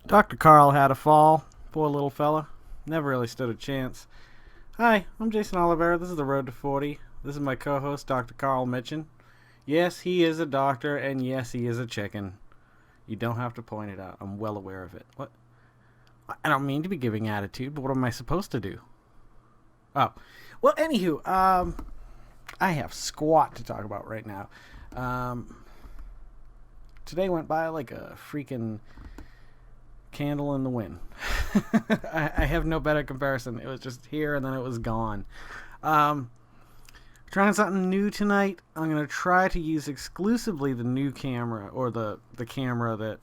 Dr. Carl had a fall. Poor little fella. Never really stood a chance. Hi, I'm Jason Oliver. This is The Road to 40. This is my co host, Dr. Carl Mitchin. Yes, he is a doctor, and yes, he is a chicken. You don't have to point it out. I'm well aware of it. What? I don't mean to be giving attitude, but what am I supposed to do? Oh. Well, anywho, I have squat to talk about right now. Um, Today went by like a freaking candle in the wind. I have no better comparison. It was just here and then it was gone. Um, Trying something new tonight. I'm going to try to use exclusively the new camera, or the camera that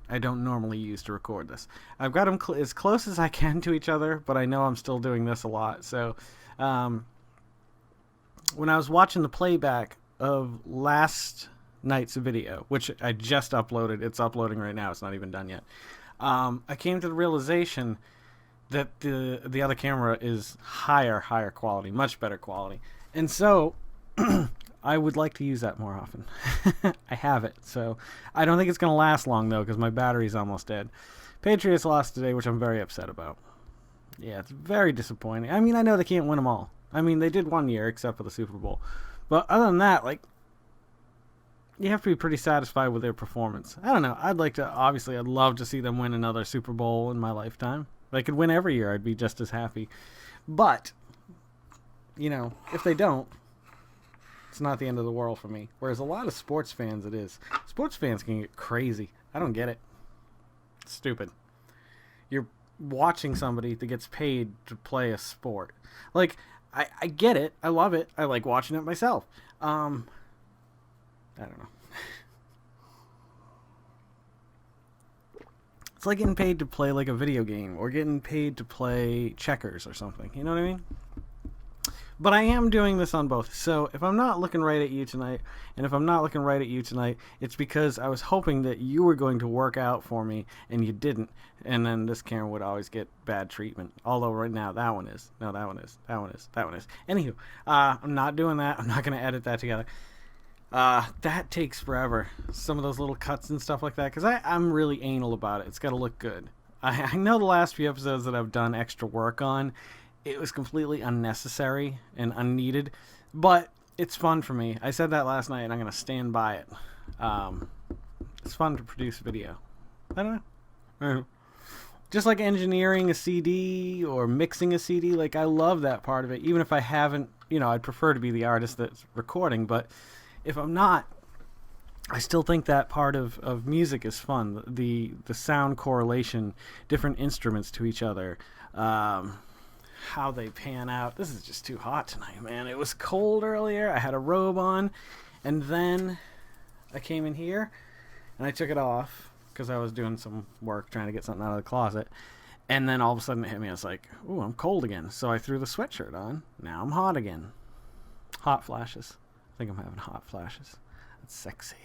I don't normally use to record this. I've got them as close as I can to each other, but I know I'm still doing this a lot. So um, when I was watching the playback of last night's video, which I just uploaded, it's uploading right now, it's not even done yet. I came to the realization that the other camera is higher quality, much better quality, and so I would like to use that more often. I have it, so I don't think it's going to last long though, because my battery's almost dead. Patriots lost today, which I'm very upset about. Yeah, it's very disappointing. I mean, I know they can't win them all. I mean, they did one year, except for the Super Bowl, but other than that, like, you have to be pretty satisfied with their performance. I don't know. I'd love to see them win another Super Bowl in my lifetime. If they could win every year, I'd be just as happy. But, if they don't, it's not the end of the world for me. Whereas a lot of sports fans, it is. Sports fans can get crazy. I don't get it. It's stupid. You're watching somebody that gets paid to play a sport. Like, I get it. I love it. I like watching it myself. I don't know. It's like getting paid to play like a video game, or getting paid to play checkers or something. You know what I mean? But I am doing this on both. So if I'm not looking right at you tonight, and if I'm not looking right at you tonight, it's because I was hoping that you were going to work out for me, and you didn't. And then this camera would always get bad treatment. Although right now, that one is. No, that one is. That one is. That one is. Anywho, I'm not doing that. I'm not going to edit that together. That takes forever. Some of those little cuts and stuff like that, because I'm really anal about it. It's got to look good. I know the last few episodes that I've done extra work on, it was completely unnecessary and unneeded, but it's fun for me. I said that last night, and I'm going to stand by it. It's fun to produce video. I don't know. Just like engineering a CD or mixing a CD, like, I love that part of it. Even if I haven't, I'd prefer to be the artist that's recording, but if I'm not, I still think that part of music is fun. The sound correlation, different instruments to each other, how they pan out. This is just too hot tonight, man. It was cold earlier. I had a robe on, and then I came in here, and I took it off because I was doing some work trying to get something out of the closet. And then all of a sudden it hit me. I was like, ooh, I'm cold again. So I threw the sweatshirt on. Now I'm hot again. Hot flashes. I think I'm having hot flashes. That's sexy.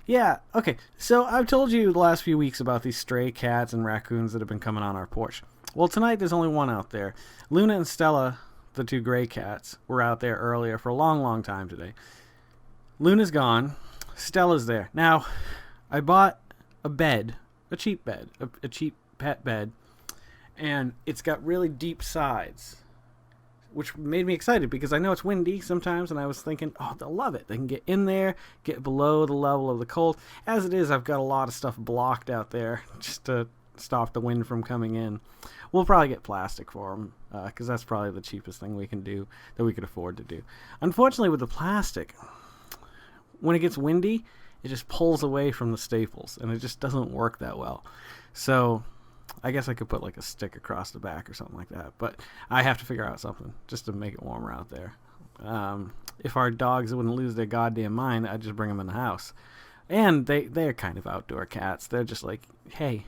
Yeah, okay. So I've told you the last few weeks about these stray cats and raccoons that have been coming on our porch. Well, tonight there's only one out there. Luna and Stella, the two gray cats, were out there earlier for a long, long time today. Luna's gone. Stella's there. Now, I bought a bed, a cheap bed, a cheap pet bed, and it's got really deep sides, which made me excited because I know it's windy sometimes, and I was thinking, oh, they'll love it. They can get in there, get below the level of the cold. As it is, I've got a lot of stuff blocked out there just to stop the wind from coming in. We'll probably get plastic for them because that's probably the cheapest thing we can do, that we could afford to do. Unfortunately, with the plastic, when it gets windy, it just pulls away from the staples, and it just doesn't work that well. So I guess I could put like a stick across the back or something like that, but I have to figure out something just to make it warmer out there. If our dogs wouldn't lose their goddamn mind, I'd just bring them in the house. And they're kind of outdoor cats. They're just like, hey,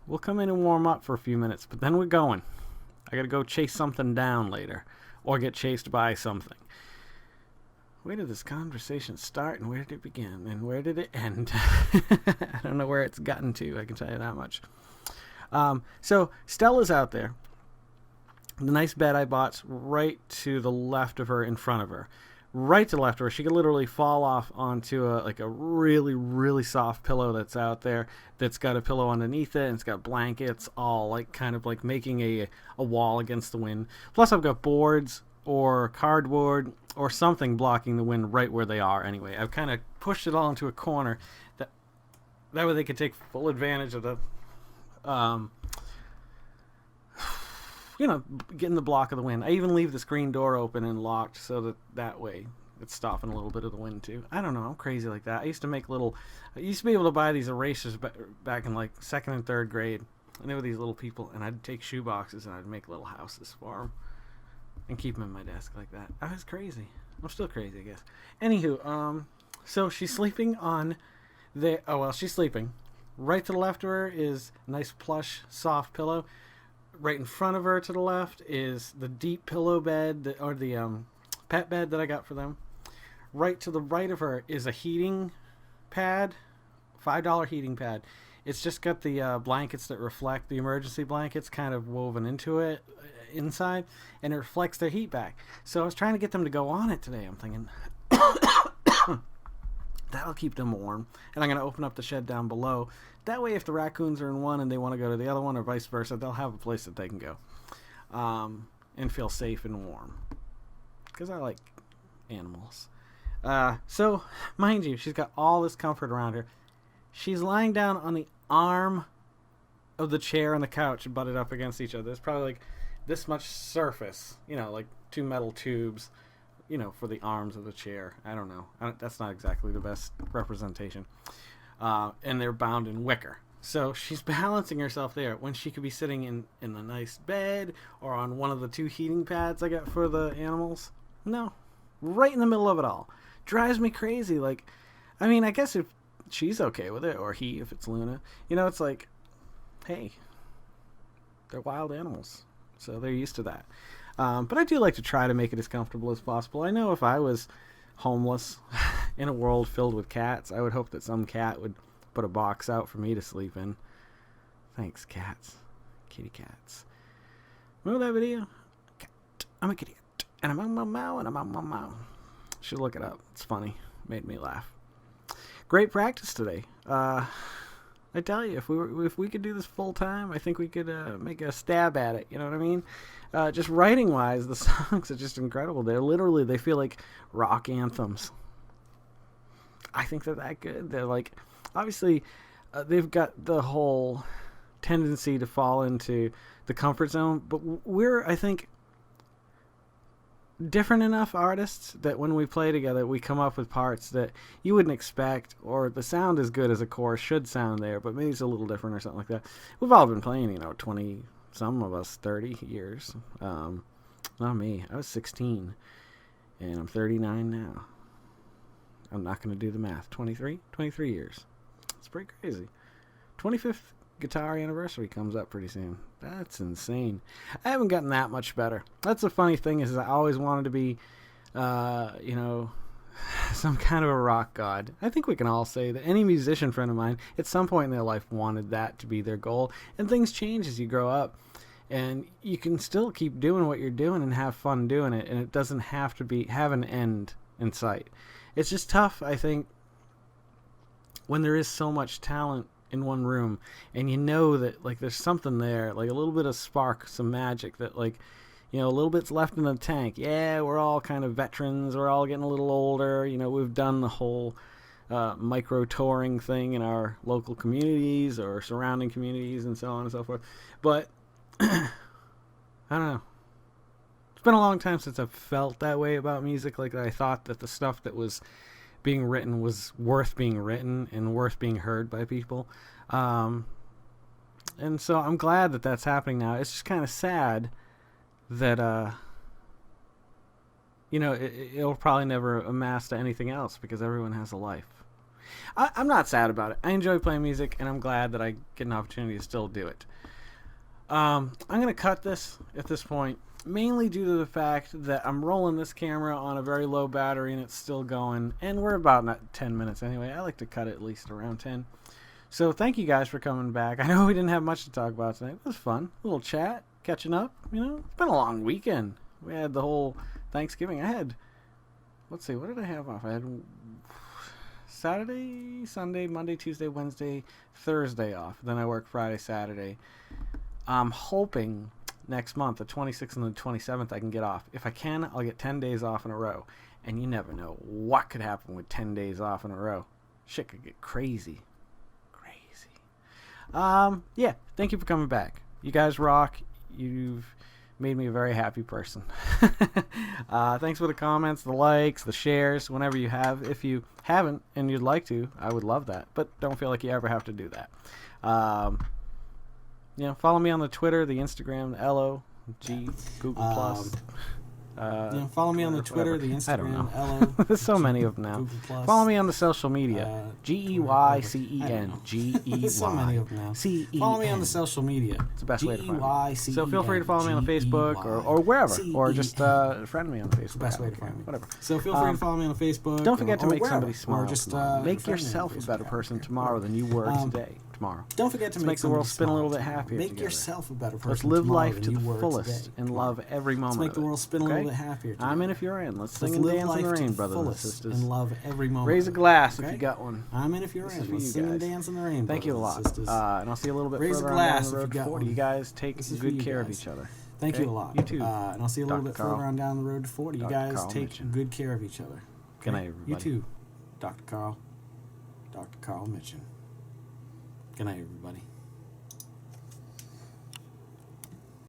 we'll come in and warm up for a few minutes, but then we're going. I gotta go chase something down later, or get chased by something. Where did this conversation start, and where did it begin, and where did it end? I don't know where it's gotten to, I can tell you that much. So Stella's out there. The nice bed I bought's right to the left of her, in front of her. right to the left of her. She could literally fall off onto a really, really soft pillow that's out there, that's got a pillow underneath it, and it's got blankets all like kind of like making a wall against the wind. Plus I've got boards or cardboard or something blocking the wind right where they are anyway. I've kind of pushed it all into a corner that way they could take full advantage of the getting the block of the wind. I even leave the screen door open and locked so that way it's stopping a little bit of the wind too. I don't know, I'm crazy like that. I used to be able to buy these erasers back in like second and third grade, and they were these little people, and I'd take shoe boxes and I'd make little houses for them and keep them in my desk like that. I was crazy. I'm still crazy, I guess. Anywho, so she's sleeping on she's sleeping. Right to the left of her is a nice plush, soft pillow. Right in front of her to the left is the deep pillow bed, or the pet bed that I got for them. Right to the right of her is a heating pad, $5 heating pad. It's just got the blankets that reflect, the emergency blankets kind of woven into it inside, and it reflects their heat back. So I was trying to get them to go on it today. I'm thinking that'll keep them warm. And I'm going to open up the shed down below. That way, if the raccoons are in one and they want to go to the other one, or vice versa, they'll have a place that they can go and feel safe and warm. Because I like animals. So, mind you, she's got all this comfort around her. She's lying down on the arm of the chair and the couch butted up against each other. There's probably like this much surface, like 2 metal tubes, for the arms of the chair. I don't know. That's not exactly the best representation. And they're bound in wicker. So she's balancing herself there when she could be sitting in a nice bed or on one of the 2 heating pads I got for the animals. No. Right in the middle of it all. Drives me crazy. Like, I mean, I guess if she's okay with it, or he, if it's Luna, it's like, hey, they're wild animals. So they're used to that. But I do like to try to make it as comfortable as possible. I know if I was homeless in a world filled with cats, I would hope that some cat would put a box out for me to sleep in. Thanks, cats. Kitty cats. Remember that video? Cat. I'm a kitty cat. And I'm on my mow, and I'm on my mow. Should look it up. It's funny. Made me laugh. Great practice today. I tell you, if we could do this full time, I think we could make a stab at it. You know what I mean? Just writing wise, the songs are just incredible. They feel like rock anthems. I think they're that good. They're like, obviously, they've got the whole tendency to fall into the comfort zone, but we're, I think, different enough artists that when we play together, we come up with parts that you wouldn't expect, or the sound is good as a chorus should sound there, but maybe it's a little different or something like that. We've all been playing, 20, some of us 30 years. Not me. I was 16, and I'm 39 now. I'm not going to do the math. 23 years. It's pretty crazy. 25th guitar anniversary comes up pretty soon. That's insane. I haven't gotten that much better. That's the funny thing is I always wanted to be, some kind of a rock god. I think we can all say that any musician friend of mine at some point in their life wanted that to be their goal. And things change as you grow up. And you can still keep doing what you're doing and have fun doing it. And it doesn't have to have an end in sight. It's just tough, I think, when there is so much talent in one room and that like there's something there, like a little bit of spark, some magic that like, a little bit's left in the tank. Yeah, we're all kind of veterans. We're all getting a little older. We've done the whole micro touring thing in our local communities or surrounding communities and so on and so forth. But I don't know. It's been a long time since I've felt that way about music. Like I thought that the stuff that was being written was worth being written and worth being heard by people. And so I'm glad that that's happening now. It's just kind of sad that, it'll probably never amass to anything else because everyone has a life. I'm not sad about it. I enjoy playing music, and I'm glad that I get an opportunity to still do it. I'm going to cut this at this point, mainly due to the fact that I'm rolling this camera on a very low battery and it's still going, and we're about 10 minutes anyway. I like to cut it at least around 10. So thank you guys for coming back. I know we didn't have much to talk about tonight. It was fun. A little chat, catching up. It's been a long weekend. We had the whole Thanksgiving. I had let's see, what did I have off? I had Saturday, Sunday, Monday, Tuesday, Wednesday, Thursday off. Then I work Friday, Saturday. I'm hoping next month, the 26th and the 27th, I can get off. If I can, I'll get 10 days off in a row. And you never know what could happen with 10 days off in a row. Shit could get crazy. Yeah, thank you for coming back. You guys rock. You've made me a very happy person. Thanks for the comments, the likes, the shares, whenever you have. If you haven't and you'd like to, I would love that. But don't feel like you ever have to do that. Follow me on the Twitter, the Instagram, the LO, Google Plus. Follow me on the Twitter, the Instagram, I don't know. LO, There's so many of them now. Google Plus. Follow me on the social media. GEYCEN. There's so many of them now. CEN. Follow me on the social media. It's the best way to find me. GEYCEN. So feel free to follow me on Facebook or wherever. Or just friend me on Facebook. It's the best way to find me. Whatever. So feel free to follow me on Facebook. Don't forget to make wherever. somebody smile. Or just make yourself a better person tomorrow than you were today. Tomorrow. Don't forget to make the world spin a little bit happier. Make together. yourself a better person. Let's live life to than the you were fullest today. and love every moment. Let's make the world spin a okay? little bit happier. Together. I'm in if you're in. Let's sing Let's and live dance in the life to rain, the brothers and fullest sisters. and love every moment. Raise a glass okay? if you got one. I'm in if you're This in. is for Let's you sing and guys. dance in the rain. Thank you a lot. And I'll see you a little bit Raise further a glass on down the road if you to got 40. one. You guys take good care of each other. Thank okay? you a lot. You too. And I'll see you a little Dr. bit Carl. further on down the road to 40. You Dr. guys Carl take Mitchin. good care of each other. Good night, everybody. You too, Dr. Carl. Dr. Carl Mitchin. Good night, everybody.